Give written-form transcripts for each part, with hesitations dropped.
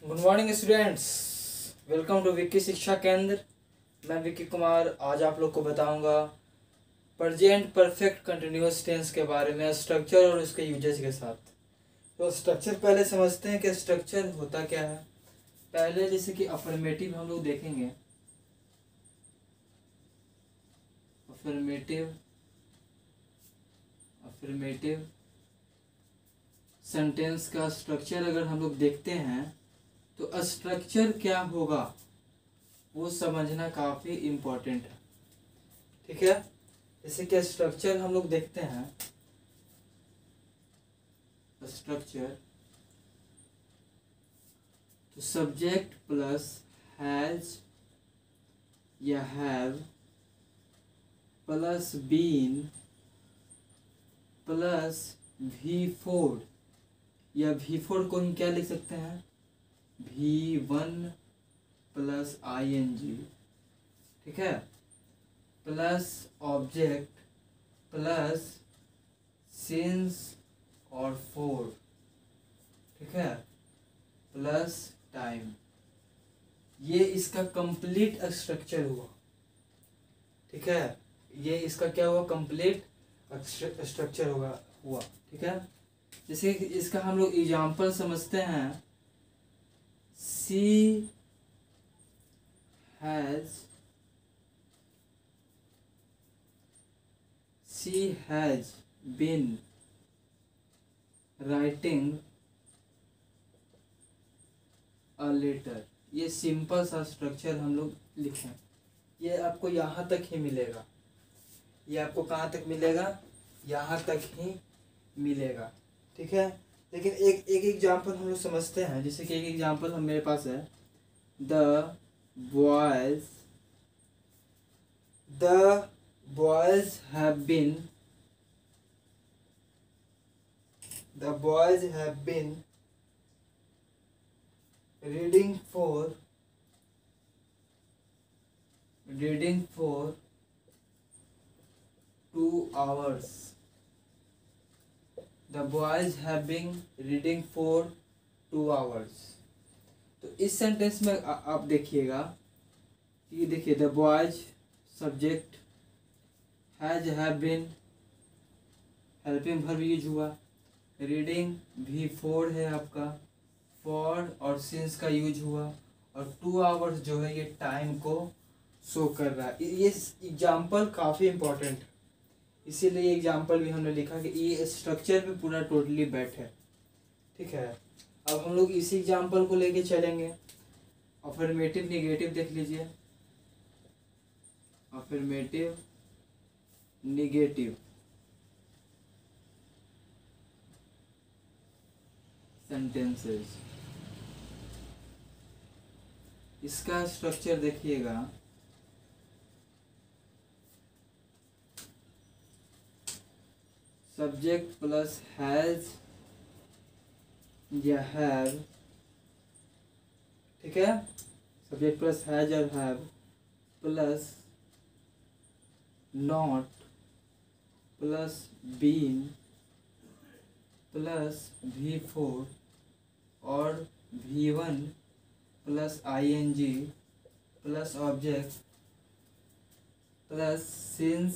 Good morning students, welcome to Vicky Shiksha Kendra. मैं विक्की कुमार आज आप लोग को बताऊंगा प्रेजेंट परफेक्ट कंटिन्यूअस टेंस के बारे में, स्ट्रक्चर और उसके यूजेस के साथ। तो स्ट्रक्चर पहले समझते हैं कि स्ट्रक्चर होता क्या है। पहले जैसे कि अफर्मेटिव हम लोग देखेंगे। अफर्मेटिव सेंटेंस का स्ट्रक्चर अगर हम लोग देखते हैं तो स्ट्रक्चर क्या होगा वो समझना काफ़ी इम्पोर्टेंट है। ठीक है, जैसे कि स्ट्रक्चर हम लोग देखते हैं। स्ट्रक्चर तो सब्जेक्ट प्लस हैज या have plus been plus V4 या V4 को हम क्या लिख सकते हैं, V1 प्लस ING। ठीक है, प्लस ऑब्जेक्ट प्लस सिंस और फोर। ठीक है, प्लस टाइम। ये इसका कंप्लीट स्ट्रक्चर हुआ। ठीक है, ये इसका क्या हुआ, कंप्लीट स्ट्रक्चर हुआ। ठीक है, जैसे इसका हम लोग एग्जाम्पल समझते हैं। She has been writing a letter. ये सिंपल सा स्ट्रक्चर हम लोग लिखें। ये आपको यहाँ तक ही मिलेगा। ये आपको कहाँ तक मिलेगा, यहाँ तक ही मिलेगा। ठीक है, लेकिन एक एग्जाम्पल हम लोग समझते हैं। जैसे कि एक एग्जाम्पल हम मेरे पास है, the boys have been reading for 2 hours। The boys have been reading for 2 hours। तो इस सेंटेंस में आप देखिएगा कि देखिए the boys subject, has have been helping verb use हुआ, रीडिंग V4 है आपका, फॉर और सिंस का यूज हुआ, और 2 hours जो है ये टाइम को शो कर रहा है। ये एग्जाम्पल काफ़ी इम्पोर्टेंट है, इसीलिए एग्जाम्पल भी हमने लिखा कि ये स्ट्रक्चर पे पूरा टोटली बैठ है। ठीक है, अब हम लोग इसी एग्जाम्पल को लेके चलेंगे। अफर्मेटिव निगेटिव देख लीजिए। अफर्मेटिव निगेटिव सेंटेंसेस, इसका स्ट्रक्चर देखिएगा। सब्जेक्ट प्लस हैज या हैव। ठीक है, सब्जेक्ट प्लस हैज और have plus not plus been plus V4 और V1 plus ING plus object plus since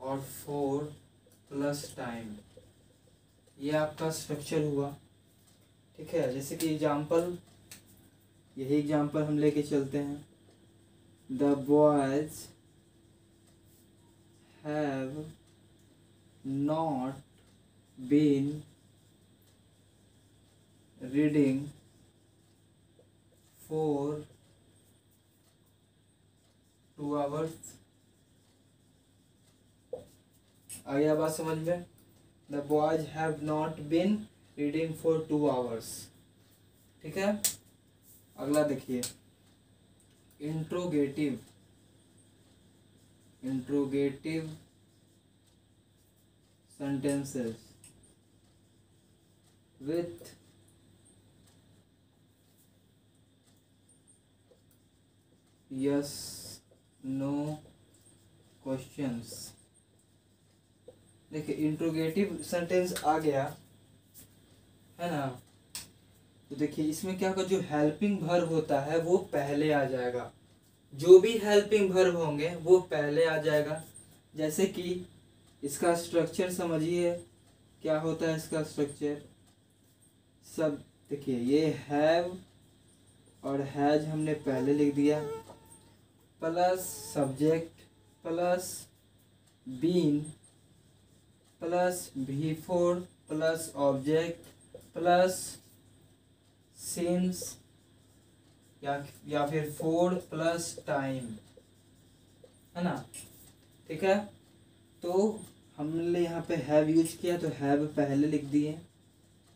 और 4 प्लस टाइम। ये आपका स्ट्रक्चर हुआ। ठीक है, जैसे कि एग्जाम्पल, यही एग्जाम्पल हम लेके चलते हैं। The boys have not been reading for 2 hours। आ गया बात समझ में? The boys have not been reading for 2 hours। ठीक है, अगला देखिए, interrogative sentences with yes no questions। देखिए इंट्रोगेटिव सेंटेंस आ गया है ना, तो देखिए इसमें क्या होगा, जो हेल्पिंग वर्ब होता है वो पहले आ जाएगा, जो भी हेल्पिंग वर्ब होंगे वो पहले आ जाएगा। जैसे कि इसका स्ट्रक्चर समझिए, क्या होता है इसका स्ट्रक्चर। सब देखिए, ये हैव और हैज हमने पहले लिख दिया, plus subject plus been plus V4 plus object plus since या फिर फोर प्लस टाइम, है ना। ठीक है, तो हमने यहाँ पे हैव यूज किया तो हैव पहले लिख दिए।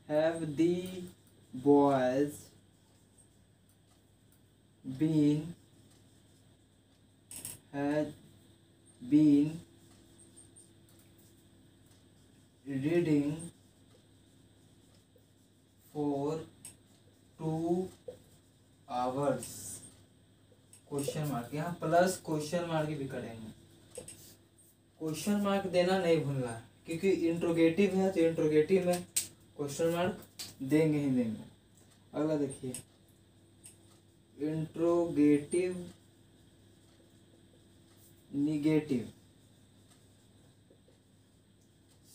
Have the boys been, has been reading for 2 hours, question mark, यहाँ प्लस क्वेश्चन मार्क भी करेंगे। क्वेश्चन मार्क देना नहीं भूलना, क्योंकि इंट्रोगेटिव है तो इंट्रोगेटिव में क्वेश्चन मार्क देंगे ही देंगे। अगला देखिए, interrogative negative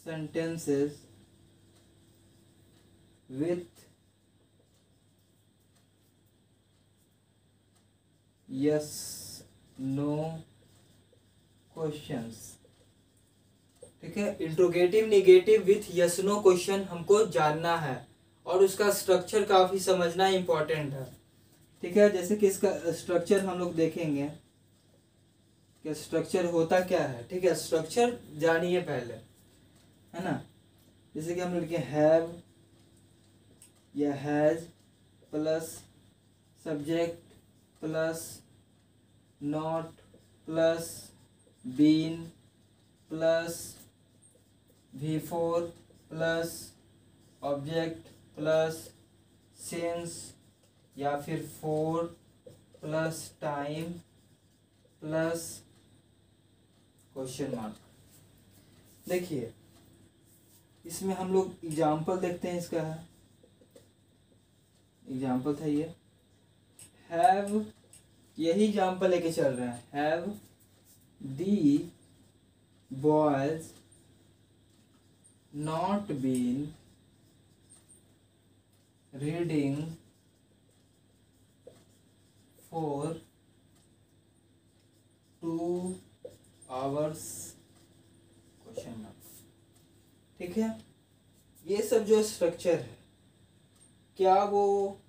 sentences with yes no questions. ठीक है, interrogative negative with yes no question हमको जानना है, और उसका स्ट्रक्चर काफी समझना इंपॉर्टेंट है। ठीक है, जैसे कि इसका स्ट्रक्चर हम लोग देखेंगे कि स्ट्रक्चर होता क्या है। ठीक है, स्ट्रक्चर जानिए पहले, है ना। जैसे कि हम लोग लिखे हैव या has plus subject plus not plus been plus V4 plus object plus since या फिर for plus time plus question mark. देखिए इसमें हम लोग एग्जाम्पल देखते हैं। इसका है एग्जाम्पल था ये, हैव, यही एग्जाम्पल लेके चल रहे हैं। Have the boys not been reading for 2 hours, question mark. ठीक है, ये सब जो स्ट्रक्चर है, क्या वो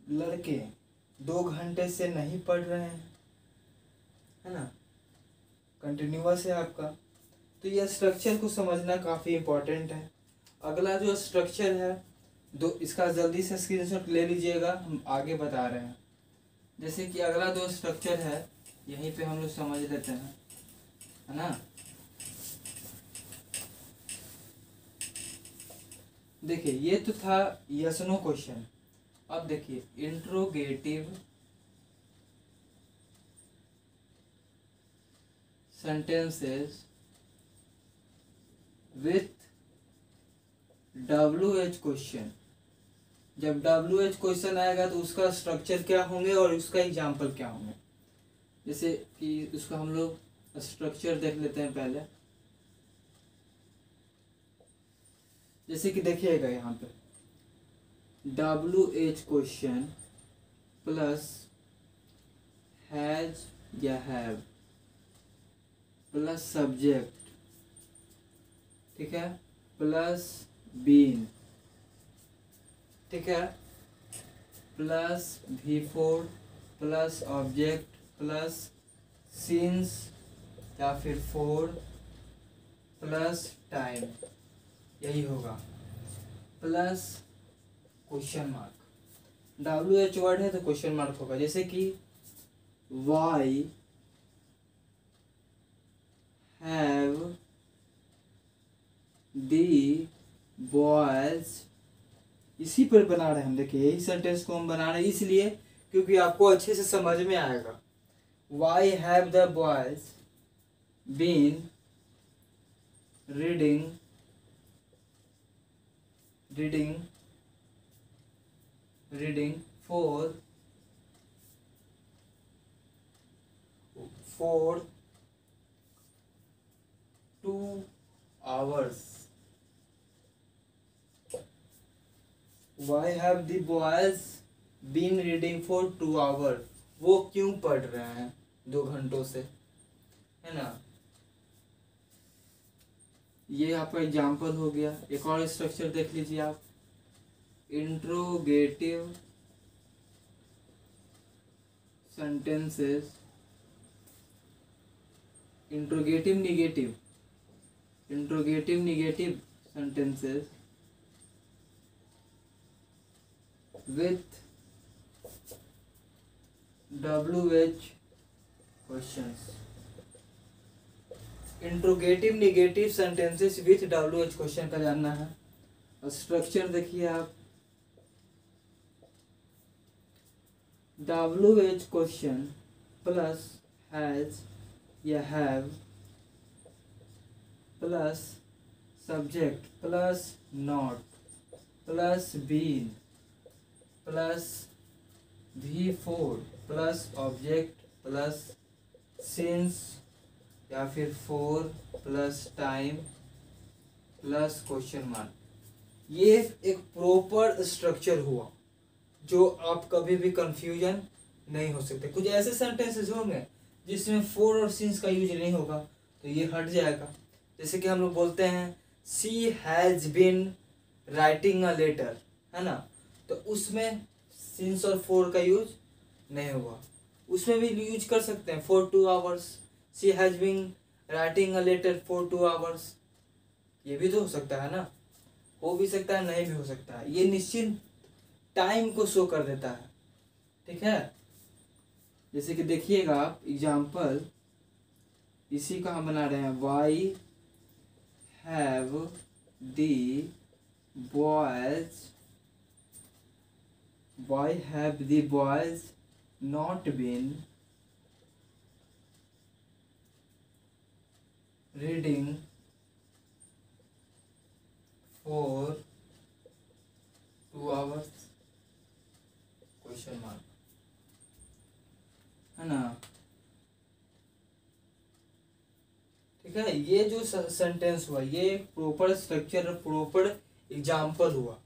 लड़के 2 घंटे से नहीं पढ़ रहे हैं, है ना, कंटिन्यूअस है आपका। तो यह स्ट्रक्चर को समझना काफ़ी इम्पोर्टेंट है। अगला जो स्ट्रक्चर है, दो इसका जल्दी से स्क्रीनशॉट ले लीजिएगा, हम आगे बता रहे हैं। जैसे कि अगला जो स्ट्रक्चर है, यहीं पे हम लोग समझ लेते हैं, है ना। देखिए ये तो था यस नो क्वेश्चन। अब देखिए interrogative sentences with WH question. जब WH क्वेश्चन आएगा तो उसका स्ट्रक्चर क्या होंगे और उसका एग्जाम्पल क्या होंगे। जैसे कि उसका हम लोग स्ट्रक्चर देख लेते हैं पहले। जैसे कि देखिएगा यहाँ पे WH क्वेश्चन प्लस हैज या हैव प्लस सब्जेक्ट, ठीक है, प्लस बीन, ठीक है, plus V4 plus object plus since या फिर फोर प्लस टाइम, यही होगा, plus question mark. WH word है तो क्वेश्चन मार्क होगा। जैसे कि वाई हैव दी बॉयज, इसी पर बना रहे हैं हम। देखिए यही सेंटेंस को हम बना रहे हैं इसलिए क्योंकि आपको अच्छे से समझ में आएगा। Why have the boys been reading reading for 2 hours. Why have the boys been reading for 2 hours? वो क्यों पढ़ रहे हैं 2 घंटों से, है ना। ये आपका एग्जाम्पल हो गया। एक और स्ट्रक्चर देख लीजिए आप, interrogative sentences, interrogative negative sentences with WH questions. Interrogative negative sentences with WH question का जानना है। और स्ट्रक्चर देखिए आप, WH क्वेश्चन प्लस हैज या have plus subject plus not plus been plus V4 plus object plus since या फिर for plus time plus question mark. ये एक प्रॉपर स्ट्रक्चर हुआ जो आप कभी भी कंफ्यूजन नहीं हो सकते। कुछ ऐसे सेंटेंसेस होंगे जिसमें फॉर और सिंस का यूज नहीं होगा तो ये हट जाएगा। जैसे कि हम लोग बोलते हैं she has been writing a letter, है ना, तो उसमें सिंस और फॉर का यूज नहीं हुआ। उसमें भी यूज कर सकते हैं for 2 hours, she has been writing a letter for 2 hours। ये भी तो हो सकता है ना, हो भी सकता है नहीं भी हो सकता है। ये निश्चित टाइम को शो कर देता है, ठीक है। जैसे कि देखिएगा आप एग्जाम्पल, इसी का हम बना रहे हैं, why have the boys not been reading for 2 hours question mark, है ना। ठीक है, ये जो सेंटेंस हुआ ये प्रॉपर स्ट्रक्चर प्रॉपर एग्जाम्पल हुआ।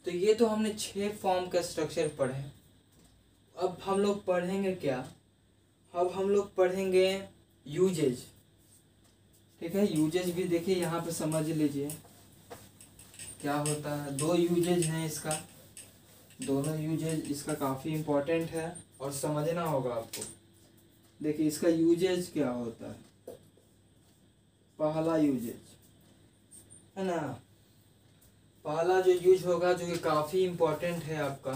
तो ये तो हमने 6 फॉर्म का स्ट्रक्चर पढ़े। अब हम लोग पढ़ेंगे क्या, अब हम लोग पढ़ेंगे यूजेज। ठीक है, यूजेज भी देखिए यहाँ पे समझ लीजिए क्या होता है। 2 यूजेज हैं इसका, दोनों यूजेज इसका काफ़ी इम्पोर्टेंट है और समझना होगा आपको। देखिए इसका यूजेज क्या होता है। पहला यूजेज, है ना, पहला जो यूज होगा जो कि काफ़ी इम्पोर्टेंट है आपका,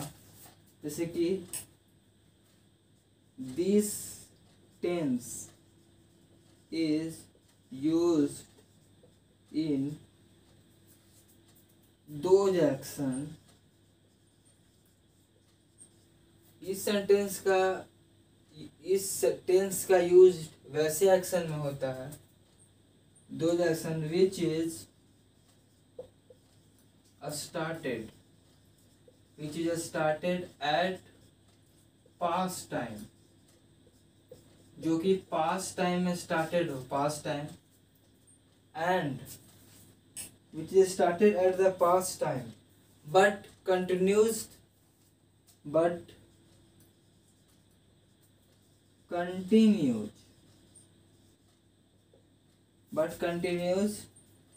जैसे कि this tense is used in those action. इस टेंस का यूज वैसे एक्शन में होता है, those action which is started at past time, जो कि past time में started हो, past time, and which is started at the past time but continues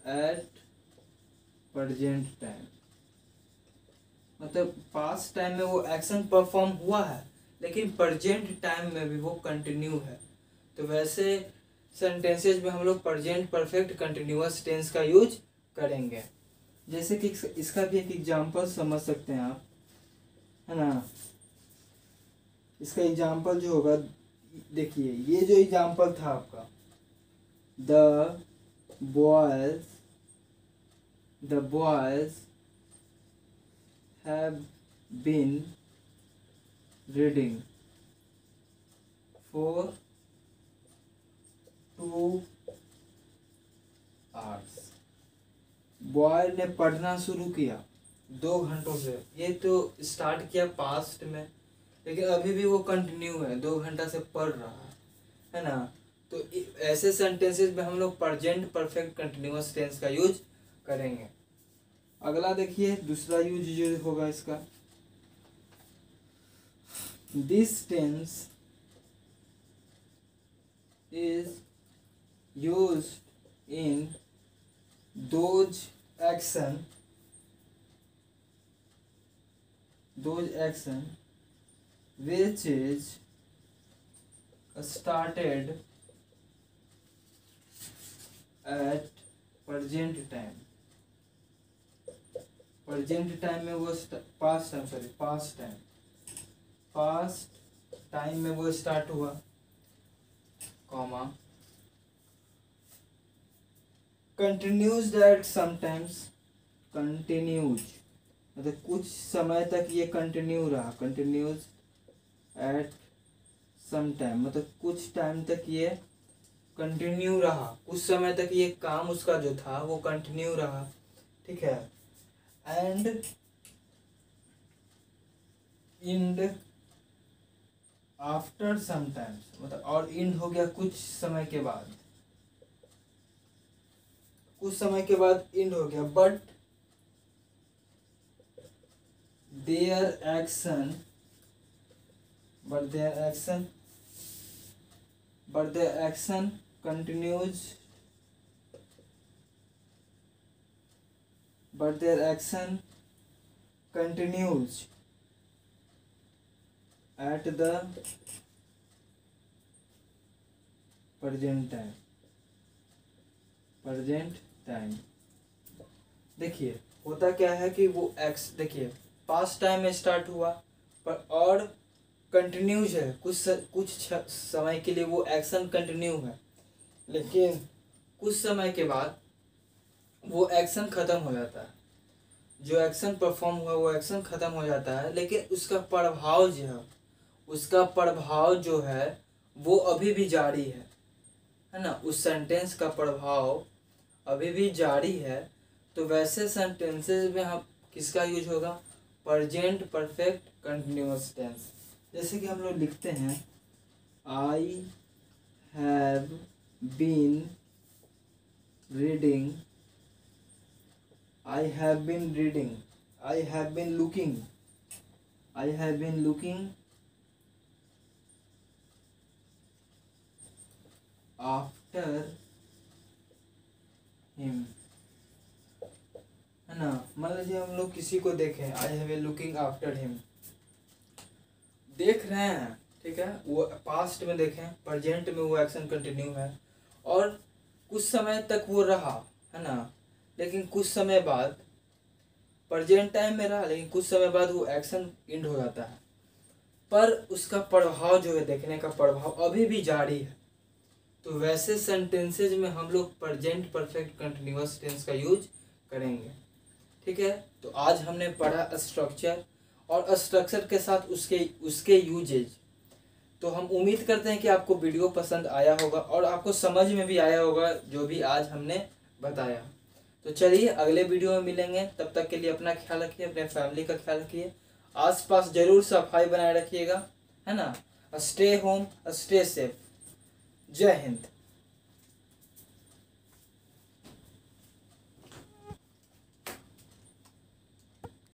at present time। मतलब पास्ट टाइम में वो एक्शन परफॉर्म हुआ है लेकिन प्रेजेंट टाइम में भी वो कंटिन्यू है। तो वैसे सेंटेंसेस में हम लोग प्रेजेंट परफेक्ट कंटिन्यूअस टेंस का यूज करेंगे। जैसे कि इसका भी एक एग्जांपल समझ सकते हैं आप, है ना। इसका एग्जांपल जो होगा, देखिए ये जो एग्जांपल था आपका, the boys have been reading for 2 hours। Boy ने पढ़ना शुरू किया 2 घंटों से। ये तो स्टार्ट किया पास्ट में, लेकिन अभी भी वो कंटिन्यू है, 2 घंटा से पढ़ रहा है ना। तो ऐसे सेंटेंसेस में हम लोग प्रेजेंट परफेक्ट कंटिन्यूअस टेंस का यूज करेंगे। अगला देखिए दूसरा यूज जो होगा इसका, this tense is used in those action which is started at present time। Present time में वो पास्ट टाइम में वो स्टार्ट हुआ, comma continues at sometimes. Continues मतलब कुछ समय तक ये कंटिन्यू रहा, कंटिन्यूज एट सम टाइम मतलब कुछ टाइम तक ये कंटिन्यू रहा, कुछ समय तक ये काम उसका जो था वो कंटिन्यू रहा, ठीक है। And end after some times मतलब और इंड हो गया कुछ समय के बाद, कुछ समय के बाद इंड हो गया। But their action continues at the present time. देखिए होता क्या है कि वो एक्स, देखिए पास्ट टाइम में स्टार्ट हुआ पर और कंटिन्यूज है, कुछ समय के लिए वो एक्शन कंटिन्यू है, लेकिन कुछ समय के बाद वो एक्शन खत्म हो जाता है। जो एक्शन परफॉर्म हुआ वो एक्शन खत्म हो जाता है, लेकिन उसका प्रभाव जो है वो अभी भी जारी है ना। उस सेंटेंस का प्रभाव अभी भी जारी है। तो वैसे सेंटेंसेस में हम किसका यूज होगा, प्रेजेंट परफेक्ट कंटिन्यूअस टेंस। जैसे कि हम लोग लिखते हैं I have been reading, I have been reading, I have been looking, I have been looking after him, है ना। मान लीजिए हम लोग किसी को देखें, I have a looking after him, देख रहे हैं, ठीक है। वो पास्ट में देखें, प्रेजेंट में वो एक्शन कंटिन्यू है और कुछ समय तक वो रहा, है ना। लेकिन कुछ समय बाद प्रेजेंट टाइम में रहा, लेकिन कुछ समय बाद वो एक्शन एंड हो जाता है, पर उसका प्रभाव जो है, देखने का प्रभाव अभी भी जारी है। तो वैसे सेंटेंसेज में हम लोग प्रेजेंट परफेक्ट कंटिन्यूअस टेंस का यूज करेंगे, ठीक है। तो आज हमने पढ़ा स्ट्रक्चर और स्ट्रक्चर के साथ उसके यूजेज। तो हम उम्मीद करते हैं कि आपको वीडियो पसंद आया होगा और आपको समझ में भी आया होगा जो भी आज हमने बताया। तो चलिए अगले वीडियो में मिलेंगे, तब तक के लिए अपना ख्याल रखिए, अपने फैमिली का ख्याल रखिए, आसपास जरूर सफाई बनाए रखिएगा, है ना। Stay home, stay safe. जय हिंद।